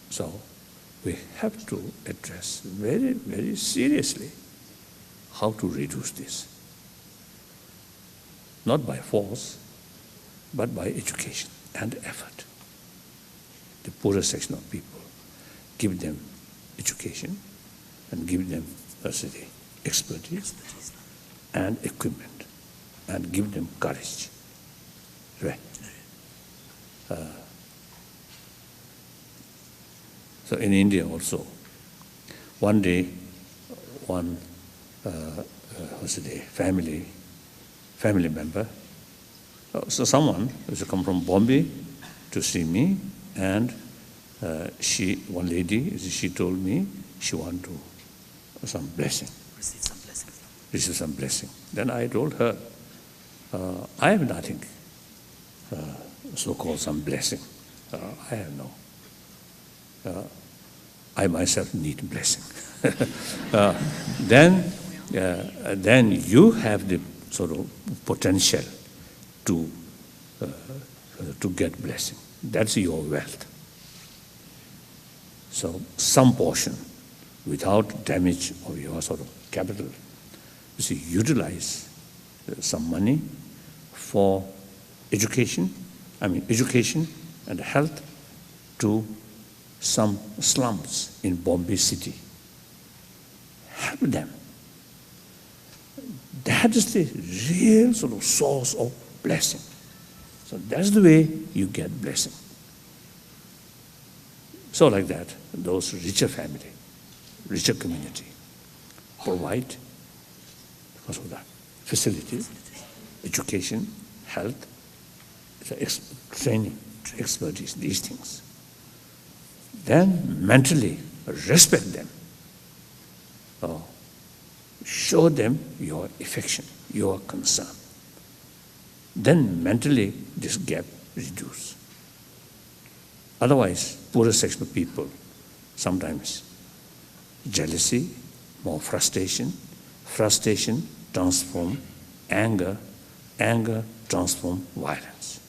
So we have to address very, very seriously how to reduce this. Not by force, but by education and effort. The poorer section of people, give them education and give them expertise and equipment and give them courage. Right. So in India also, one day, one family member, so someone who's come from Bombay to see me, and one lady, she told me she want to some blessing. Receive some blessing. Then I told her, I have nothing, so-called some blessing. I have no. I myself need blessing. Then you have the sort of potential to get blessing. That's your wealth. So some portion, without damage of your sort of capital, you see, utilize some money for education and health to some slums in Bombay city. Help them. That is the real sort of source of blessing. So that's the way you get blessing. So like that, those richer family, richer community provide because of that facilities, education, health, training, expertise, these things. Then mentally respect them. Show them your affection, your concern. Then mentally this gap reduces. Otherwise, poorer section of people, sometimes jealousy, more frustration transform anger transform violence.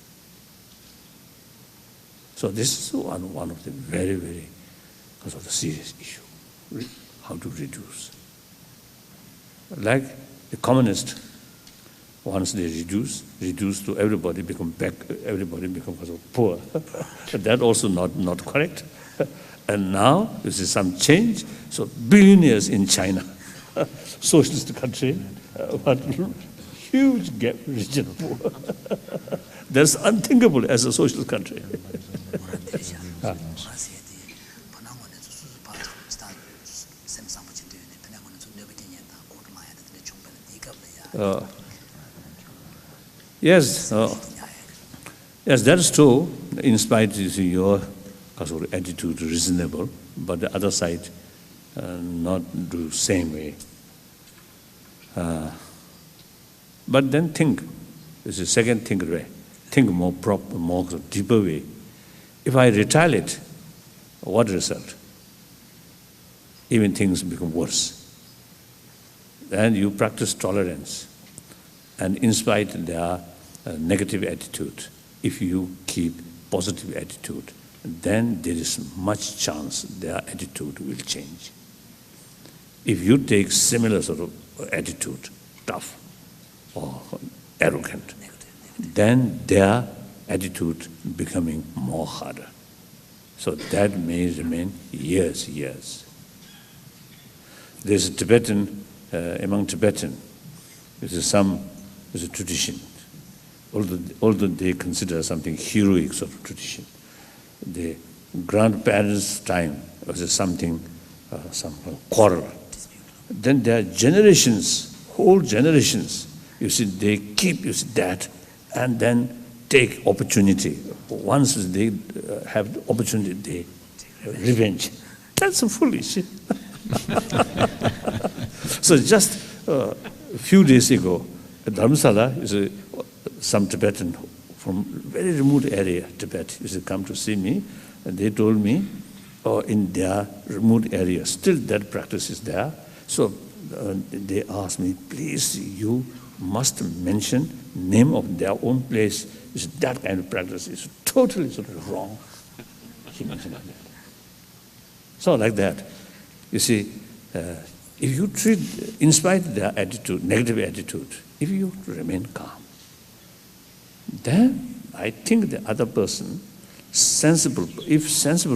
So this is one of the very, very because of the serious issue, how to reduce. Like the communists, once they reduce to everybody become poor. That also not correct. And now this is some change. So billionaires in China, socialist country, but huge gap rich and poor. That's unthinkable as a socialist country. Yes, that is true. In spite of your attitude reasonable, but the other side not do the same way. But then think. This is second think. Think more proper, more deeper way. If I retaliate, what result? Even things become worse. Then you practice tolerance. And in spite of their negative attitude, if you keep positive attitude, then there is much chance their attitude will change. If you take similar sort of attitude, tough or arrogant, then their attitude becoming more harder. So that may remain years. There's a Tibetan, among Tibetan, there's a tradition, although they consider something heroic sort of tradition. The grandparents' time was something, some quarrel. Then there are generations, whole generations, they keep that and then take opportunity. Once they have the opportunity, they revenge. That's foolish. So just a few days ago, at Dharamsala, some Tibetan from very remote area, Tibet, used to come to see me, and they told me, in their remote area, still that practice is there. So they asked me, please, you must mention name of their own place. That kind of practice is totally sort of wrong. He mentioned like that. So like that. You see, if you treat, in spite of their attitude, negative attitude, if you remain calm, then I think the other person, sensible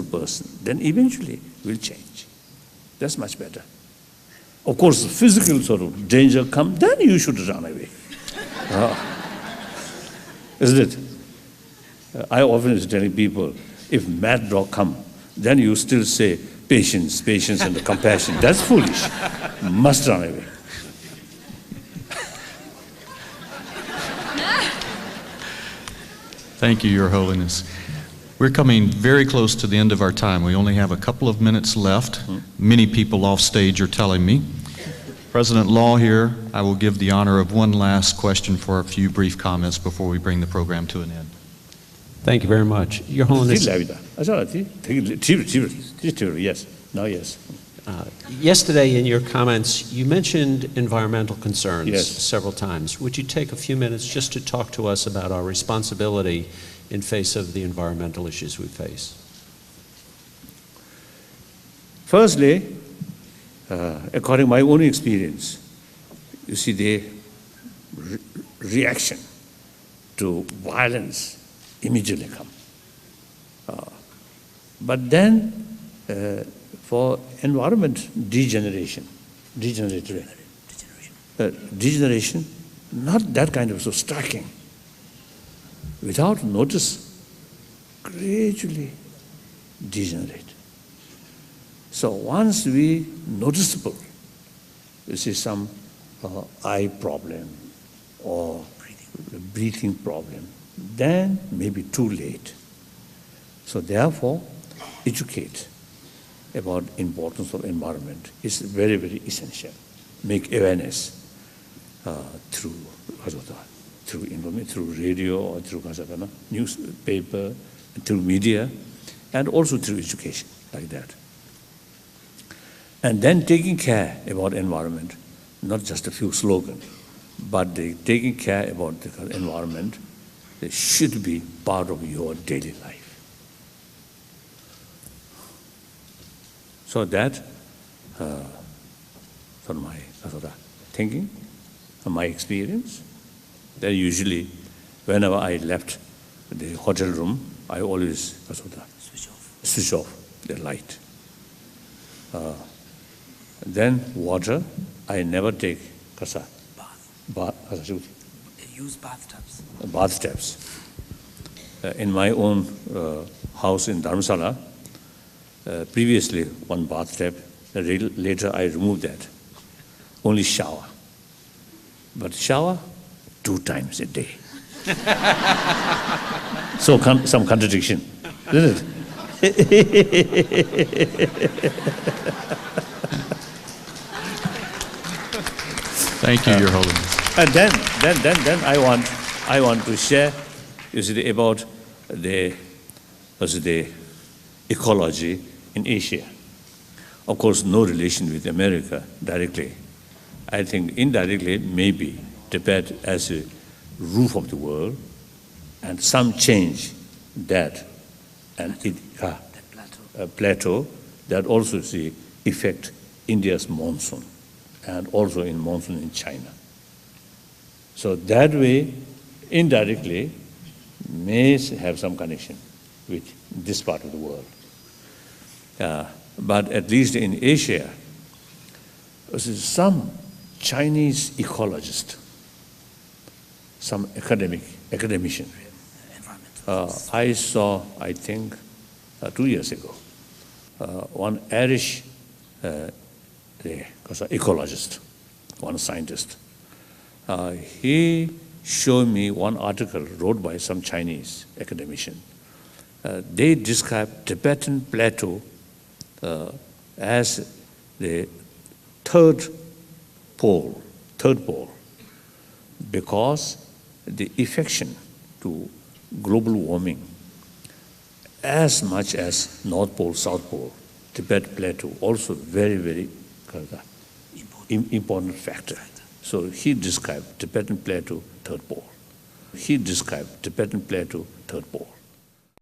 person, then eventually will change. That's much better. Of course, physical sort of danger come, then you should run away. Isn't it? I often is telling people, if mad dog come, then you still say, patience, patience and compassion. That's foolish. Must run away. Thank you, Your Holiness. We're coming very close to the end of our time. We only have a couple of minutes left. Many people off stage are telling me. President Law here, I will give the honor of one last question for a few brief comments before we bring the program to an end. Thank you very much. Your Holiness. Yes, now yes. Yesterday in your comments, you mentioned environmental concerns Yes. several times. Would you take a few minutes just to talk to us about our responsibility in face of the environmental issues we face? Firstly, according to my own experience, you see the reaction to violence immediately come. But then for environment degeneration, not that kind of so striking. Without notice, gradually degenerate. So once we noticeable, you see some eye problem or breathing problem, then maybe too late. So therefore, educate about importance of environment is very, very essential. Make awareness through radio or through newspaper, through media, and also through education, like that. And then taking care about environment, not just a few slogans, but taking care about the environment, it should be part of your daily life. So that, from my thinking, from my experience, that usually, whenever I left the hotel room, I always switch off the light. Then water, I never take Use bathtubs. Bathtubs. In my own house in Dharamsala, previously one bathtub, later I removed that. Only shower. But shower 2 times a day. So some contradiction, isn't it? Thank you, Your Holiness. And then I want to share, you see, about the ecology in Asia. Of course, no relation with America directly. I think indirectly, maybe Tibet as a roof of the world, and some change that, and plateau that also see affect India's monsoon, and also in monsoon in China. So that way, indirectly, may have some connection with this part of the world. But at least in Asia, some Chinese ecologist, some academician, I saw, I think, 2 years ago, one Irish ecologist, one scientist. He showed me one article wrote by some Chinese academician. They describe Tibetan plateau as the third pole, because the affection to global warming as much as North Pole, South Pole, Tibet plateau, also very, very important factor. So he described Tibetan plateau, third pole.